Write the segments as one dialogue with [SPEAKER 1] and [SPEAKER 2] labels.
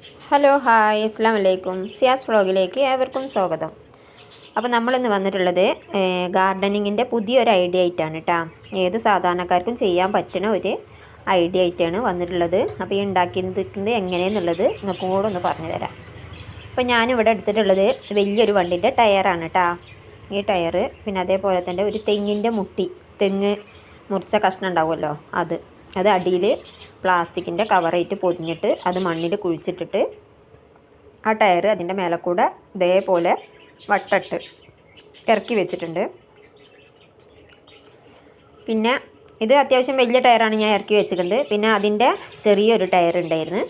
[SPEAKER 1] Hello hi അസ്സാം വലൈക്കും. സിയാസ് വ്ളോഗിലേക്ക് ഏവർക്കും സ്വാഗതം. അപ്പോൾ നമ്മളിന്ന് വന്നിട്ടുള്ളത് ഗാർഡനിങ്ങിൻ്റെ പുതിയൊരു ഐഡിയ ആയിട്ടാണ് കേട്ടോ. ഏത് സാധാരണക്കാർക്കും ചെയ്യാൻ പറ്റുന്ന ഒരു ഐഡിയ ആയിട്ടാണ് വന്നിട്ടുള്ളത്. അപ്പോൾ ഈ ഉണ്ടാക്കിയത് എങ്ങനെയെന്നുള്ളത് നിങ്ങൾക്കും കൂടെ ഒന്ന് പറഞ്ഞു തരാം. അപ്പോൾ ഞാനിവിടെ എടുത്തിട്ടുള്ളത് വലിയൊരു വണ്ടിൻ്റെ ടയറാണ് കേട്ടോ. ഈ ടയറ്, പിന്നെ അതേപോലെ തന്നെ ഒരു തെങ്ങിൻ്റെ മുട്ടി, തെങ്ങ് മുറിച്ച കഷ്ണം ഉണ്ടാവുമല്ലോ, അത് അടിയിൽ പ്ലാസ്റ്റിക്കിൻ്റെ കവറായിട്ട് പൊതിഞ്ഞിട്ട് അത് മണ്ണിൽ കുഴിച്ചിട്ടിട്ട് ആ ടയർ അതിൻ്റെ മേലെ കൂടെ ഇതേപോലെ വട്ടട്ട് ഇറക്കി വെച്ചിട്ടുണ്ട്. പിന്നെ ഇത് അത്യാവശ്യം വലിയ ടയറാണ് ഞാൻ ഇറക്കി വെച്ചിട്ടുണ്ട്. പിന്നെ അതിൻ്റെ ചെറിയൊരു ടയർ ഉണ്ടായിരുന്നു.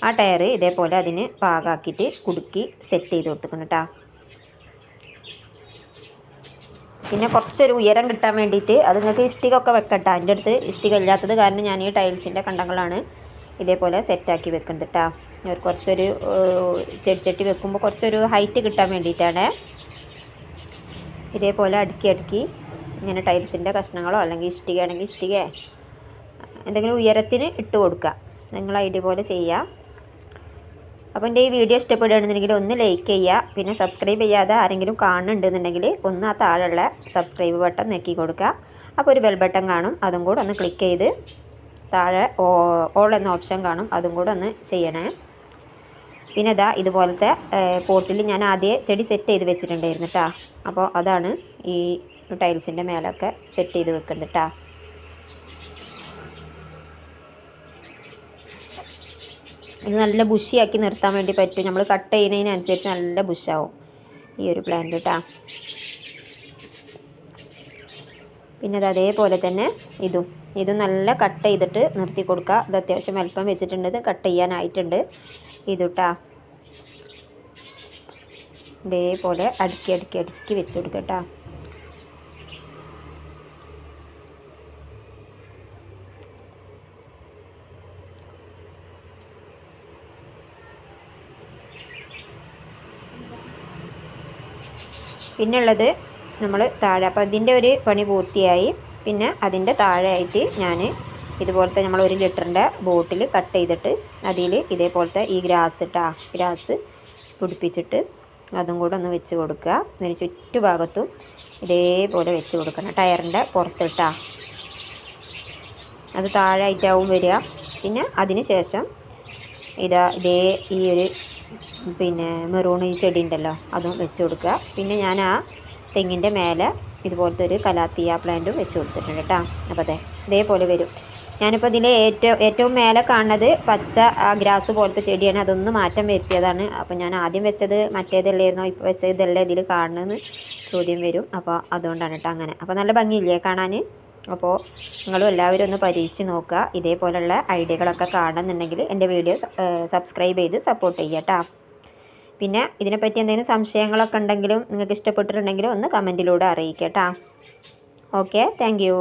[SPEAKER 1] ആ ടയർ ഇതേപോലെ അതിന് പാകാക്കിയിട്ട് കുടുക്കി സെറ്റ് ചെയ്ത് കൊടുത്തിട്ടുണ്ട് കേട്ടോ. പിന്നെ കുറച്ചൊരു ഉയരം കിട്ടാൻ വേണ്ടിയിട്ട് അത് നിങ്ങൾക്ക് ഇഷ്ടികൊക്കെ വെക്കട്ടോ. എൻ്റെ അടുത്ത് ഇഷ്ടിക ഇല്ലാത്തത് കാരണം ഞാൻ ഈ ടൈൽസിൻ്റെ കണ്ടങ്ങളാണ് ഇതേപോലെ സെറ്റാക്കി വെക്കുന്നത് കേട്ടോ. കുറച്ചൊരു ചെടി വെക്കുമ്പോൾ കുറച്ചൊരു ഹൈറ്റ് കിട്ടാൻ വേണ്ടിയിട്ടാണ്. ഇതേപോലെ അടുക്കി ഇങ്ങനെ ടൈൽസിൻ്റെ കഷ്ണങ്ങളോ അല്ലെങ്കിൽ ഇഷ്ടികയാണെങ്കിൽ ഇഷ്ടിക എന്തെങ്കിലും ഉയരത്തിന് ഇട്ട് കൊടുക്കുക. നിങ്ങൾ ഐഡിയ പോലെ ചെയ്യുക. അപ്പോൾ എൻ്റെ ഈ വീഡിയോ ഇഷ്ടപ്പെടുകയാണെന്നുണ്ടെങ്കിൽ ഒന്ന് ലൈക്ക് ചെയ്യുക. പിന്നെ സബ്സ്ക്രൈബ് ചെയ്യാതെ ആരെങ്കിലും കാണുന്നുണ്ടെന്നുണ്ടെങ്കിൽ ഒന്ന് ആ താഴെയുള്ള സബ്സ്ക്രൈബ് ബട്ടൺ ഞെക്കി കൊടുക്കുക. അപ്പോൾ ഒരു ബെൽ ബട്ടൺ കാണും, അതും കൂടെ ഒന്ന് ക്ലിക്ക് ചെയ്ത് താഴെ ഓൾ എന്ന ഓപ്ഷൻ കാണും, അതും കൂടെ ഒന്ന് ചെയ്യണേ. പിന്നെ ഇതാ ഇതുപോലത്തെ പോട്ടിൽ ഞാൻ ആദ്യം ചെടി സെറ്റ് ചെയ്ത് വെച്ചിട്ടുണ്ടായിരുന്നു കേട്ടോ. അപ്പോൾ അതാണ് ഈ ടൈൽസിൻ്റെ മേലൊക്കെ സെറ്റ് ചെയ്ത് വെക്കുന്നത് കേട്ടോ. ഇത് നല്ല ബുഷിയാക്കി നിർത്താൻ വേണ്ടി പറ്റും. നമ്മൾ കട്ട് ചെയ്യുന്നതിനനുസരിച്ച് നല്ല ബുഷാവും ഈ ഒരു പ്ലാന്റ് കേട്ടോ. പിന്നെ അത് അതേപോലെ തന്നെ ഇതും നല്ല കട്ട് ചെയ്തിട്ട് നിർത്തി കൊടുക്കുക. ഇത് അത്യാവശ്യം വലുപ്പം വെച്ചിട്ടുണ്ട്, ഇത് കട്ട് ചെയ്യാനായിട്ടുണ്ട് ഇത് കേട്ടോ. ഇതേപോലെ അടുക്കി വെച്ച് കൊടുക്കുക കേട്ടോ. പിന്നുള്ളത് നമ്മൾ താഴെ, അപ്പോൾ ഇതിൻ്റെ ഒരു പണി പൂർത്തിയായി. പിന്നെ അതിൻ്റെ താഴെയായിട്ട് ഞാൻ ഇതുപോലത്തെ നമ്മൾ 1 ലിറ്ററിൻ്റെ ബോട്ടിൽ കട്ട് ചെയ്തിട്ട് അതിൽ ഇതേപോലത്തെ ഈ ഗ്രാസ് പിടിപ്പിച്ചിട്ട് അതും കൂടെ ഒന്ന് വെച്ച് കൊടുക്കുക. അതിന് ചുറ്റുഭാഗത്തും ഇതേപോലെ വെച്ച് കൊടുക്കണം. ടയറിൻ്റെ പുറത്തിട്ടാ അത് താഴെയായിട്ടാവും വരിക. പിന്നെ അതിന് ശേഷം ഈ ഒരു പിന്നെ മെറൂൺ ഈ ചെടി ഉണ്ടല്ലോ അതും വെച്ച് കൊടുക്കുക. പിന്നെ ഞാൻ ആ തെങ്ങിൻ്റെ മേലെ ഇതുപോലത്തെ ഒരു കലാത്തിയ പ്ലാന്റും വെച്ച് കൊടുത്തിട്ടുണ്ട് കേട്ടോ. അപ്പോൾ ഇതേപോലെ വരും. ഞാനിപ്പോൾ ഇതിൽ ഏറ്റവും മേലെ കാണുന്നത് പച്ച ആ ഗ്രാസ് പോലത്തെ ചെടിയാണ്. അതൊന്ന് മാറ്റം വരുത്തിയതാണ്. അപ്പോൾ ഞാൻ ആദ്യം വെച്ചത് മറ്റേതല്ലായിരുന്നോ ഇപ്പോൾ വെച്ചത് ഇതല്ലേ ഇതിൽ കാണുന്നതെന്ന് ചോദ്യം വരും. അപ്പോൾ അതുകൊണ്ടാണ് കേട്ടോ അങ്ങനെ. അപ്പോൾ നല്ല ഭംഗിയില്ലേ കാണാൻ? അപ്പോൾ നിങ്ങളും എല്ലാവരും ഒന്ന് പരീക്ഷിച്ച് നോക്കുക. ഇതേപോലുള്ള ഐഡിയകളൊക്കെ കാണുന്നുണ്ടെങ്കിൽ എൻ്റെ വീഡിയോ സബ്സ്ക്രൈബ് ചെയ്ത് സപ്പോർട്ട് ചെയ്യുക കേട്ടോ. പിന്നെ ഇതിനെപ്പറ്റി എന്തെങ്കിലും സംശയങ്ങളൊക്കെ ഉണ്ടെങ്കിലും നിങ്ങൾക്ക് ഇഷ്ടപ്പെട്ടിട്ടുണ്ടെങ്കിലും ഒന്ന് കമൻറ്റിലൂടെ അറിയിക്കുക കേട്ടോ. Okay, thank you.